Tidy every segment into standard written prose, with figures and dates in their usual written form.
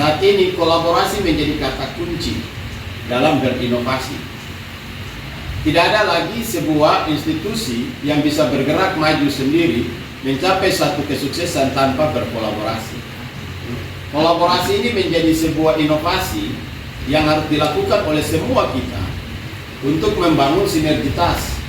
Saat ini kolaborasi menjadi kata kunci dalam berinovasi. Tidak ada lagi sebuah institusi yang bisa bergerak maju sendiri mencapai satu kesuksesan tanpa berkolaborasi. Kolaborasi ini menjadi sebuah inovasi yang harus dilakukan oleh semua kita untuk membangun sinergitas.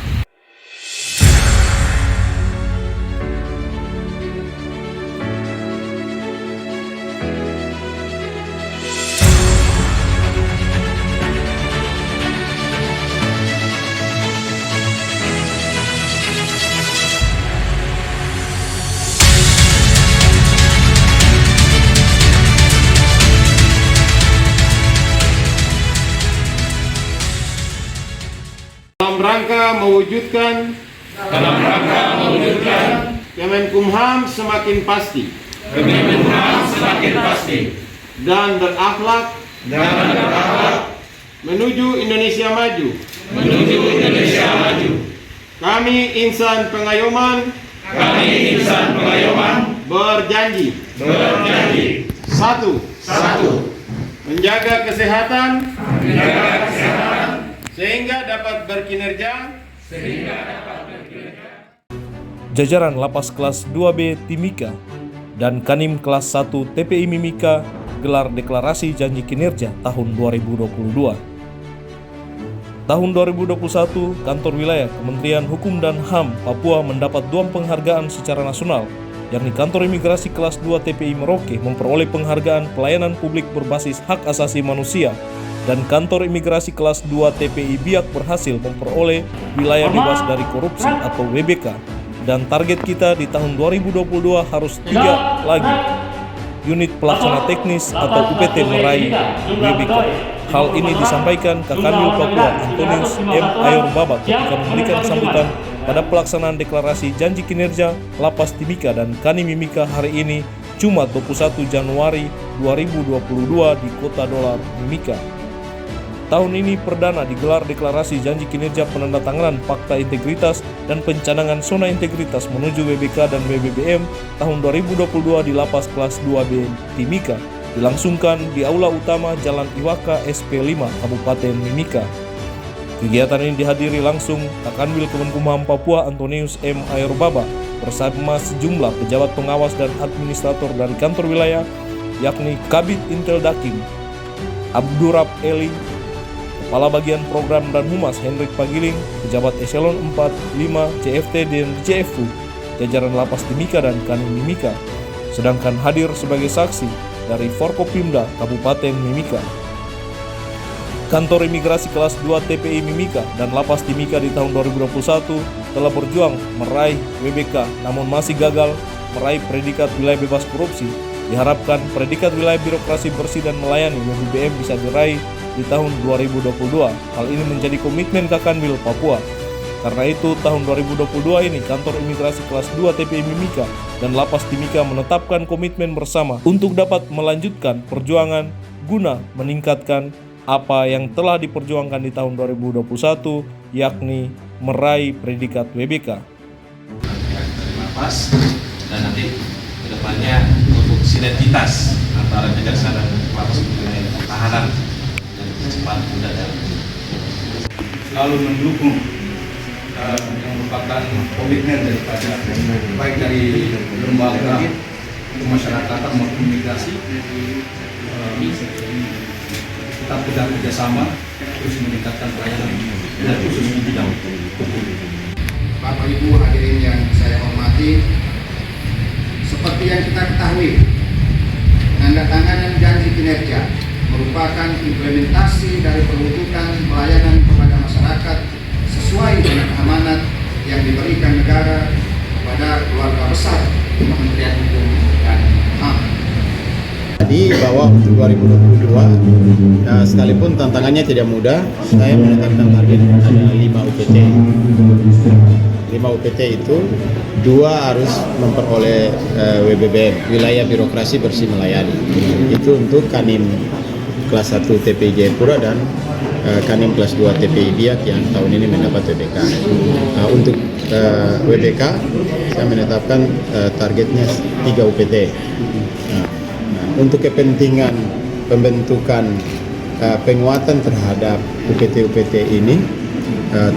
Dalam rangka mewujudkan Kemenkumham semakin pasti dan berakhlak menuju Indonesia maju. Kami insan pengayoman berjanji satu menjaga kesehatan sehingga dapat berkinerja. Jajaran Lapas Kelas 2B Timika dan Kanim Kelas 1 TPI Mimika gelar deklarasi janji kinerja tahun 2022. Tahun 2021, Kantor Wilayah Kementerian Hukum dan HAM Papua mendapat 2 penghargaan secara nasional, yakni Kantor Imigrasi Kelas 2 TPI Merauke memperoleh penghargaan pelayanan publik berbasis hak asasi manusia, dan Kantor Imigrasi Kelas 2 TPI Biak berhasil memperoleh wilayah bebas dari korupsi atau WBK. Dan target kita di tahun 2022 harus 3 lagi unit pelaksana teknis atau UPT meraih WBK. Hal ini disampaikan Kakanwil Papua Antonius M. Ayorbaba ketika memberikan sambutan pada pelaksanaan deklarasi janji kinerja Lapas Timika dan Kanim Mimika hari ini, Jumat 21 Januari 2022 di Kota Dolar Mimika. Tahun ini perdana digelar deklarasi janji kinerja penandatanganan Fakta Integritas dan Pencanangan Zona Integritas menuju WBK dan WBBM tahun 2022 di Lapas Kelas 2B Timika, dilangsungkan di Aula Utama Jalan Iwaka SP5 Kabupaten Mimika. Kegiatan ini dihadiri langsung Kakanwil Kemenkumham Papua Antonius M. Ayorbaba bersama sejumlah pejabat pengawas dan administrator dari kantor wilayah, yakni Kabid Intel Dakim, Abdurrab Eli, Kepala Bagian Program dan Humas Hendrik Pagiling, pejabat eselon 4, 5, CFT dan CFU, jajaran Lapas Timika dan Kanim Mimika, sedangkan hadir sebagai saksi dari Forkopimda Kabupaten Mimika. Kantor Imigrasi Kelas 2 TPI Mimika dan Lapas Timika di tahun 2021 telah berjuang meraih WBK namun masih gagal meraih predikat wilayah bebas korupsi. Diharapkan predikat wilayah birokrasi bersih dan melayani WBBM bisa diraih di tahun 2022. Hal ini menjadi komitmen Kakanwil Papua. Karena itu, tahun 2022 ini Kantor Imigrasi Kelas 2 TPI Mimika dan Lapas Timika menetapkan komitmen bersama untuk dapat melanjutkan perjuangan guna meningkatkan apa yang telah diperjuangkan di tahun 2021, yakni meraih predikat WBK. Lapas dan nanti kedepannya untuk sinergitas antara kejaksaan dan lapas wilayah tahanan cepat mudah dan selalu mendukung yang merupakan komitmen daripada baik dari lembaga kemasyarakatan maupun migrasi, tetap kita kerjasama terus meningkatkan pelayanan dan khusus di bidang hukum. Bapak Ibu hadirin yang saya hormati, seperti yang kita ketahui, penandatanganan janji kinerja merupakan implementasi dari perwujudan pelayanan kepada masyarakat sesuai dengan amanat yang diberikan negara kepada keluarga besar Kementerian Hukum dan HAM. Jadi bahwa untuk 2022, sekalipun tantangannya tidak mudah, saya menetapkan target ada 5 UPT. 5 UPT itu 2 harus memperoleh WBBM, wilayah birokrasi bersih melayani. Itu untuk Kanim Kelas 1 TPI Jayapura dan Kanim Kelas 2 TPI Biak yang tahun ini mendapat WBK. Untuk WBK saya menetapkan targetnya 3 UPT. untuk kepentingan pembentukan penguatan terhadap UPT-UPT ini,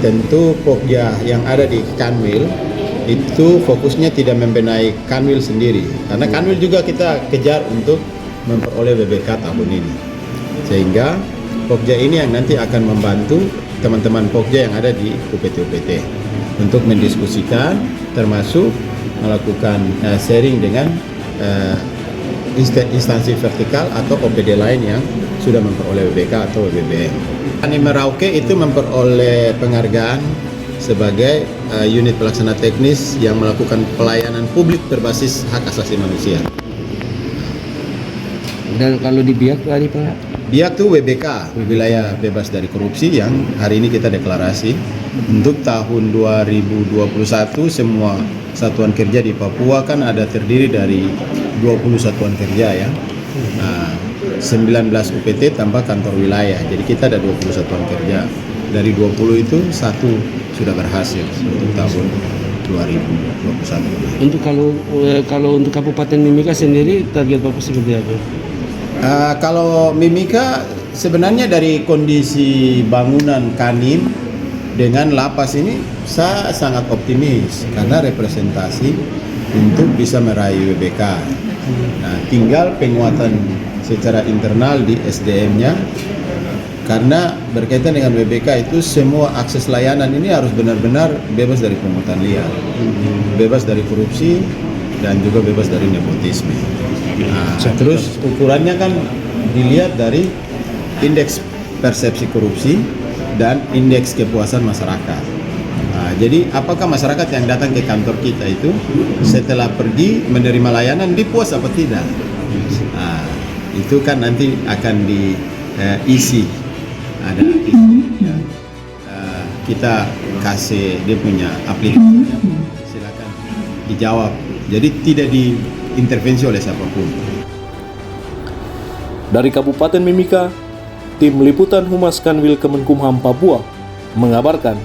tentu Pokja yang ada di Kanwil itu fokusnya tidak membenahi Kanwil sendiri, karena Kanwil juga kita kejar untuk memperoleh WBK tahun ini, sehingga Pokja ini yang nanti akan membantu teman-teman Pokja yang ada di UPT-UPT untuk mendiskusikan, termasuk melakukan sharing dengan instansi vertikal atau OPD lain yang sudah memperoleh WBK atau WBBM. Kanim Merauke itu memperoleh penghargaan sebagai unit pelaksana teknis yang melakukan pelayanan publik berbasis hak asasi manusia. Dan kalau di Biak tadi Pak? Biak itu WBK, wilayah bebas dari korupsi, yang hari ini kita deklarasi untuk tahun 2021. Semua satuan kerja di Papua kan ada terdiri dari 20 satuan kerja ya. Nah, 19 UPT tambah kantor wilayah. Jadi kita ada 20 satuan kerja. Dari 20 itu satu sudah berhasil untuk tahun 2021. Untuk kalau untuk Kabupaten Mimika sendiri target Bapak seperti apa? Kalau Mimika sebenarnya dari kondisi bangunan Kanim dengan lapas ini saya sangat optimis karena representasi untuk bisa meraih WBK. Nah, tinggal penguatan secara internal di SDM-nya, karena berkaitan dengan WBK itu semua akses layanan ini harus benar-benar bebas dari pungutan liar, bebas dari korupsi, dan juga bebas dari nepotisme. Nah, terus ukurannya kan dilihat dari indeks persepsi korupsi dan indeks kepuasan masyarakat. Nah, jadi apakah masyarakat yang datang ke kantor kita itu setelah pergi menerima layanan dipuas apa tidak? Nah, itu kan nanti akan diisi. Ada ya. Kita kasih dia punya aplikasi, silakan dijawab. Jadi tidak diintervensi oleh siapapun. Dari Kabupaten Mimika, tim liputan Humas Kanwil Kemenkumham Papua mengabarkan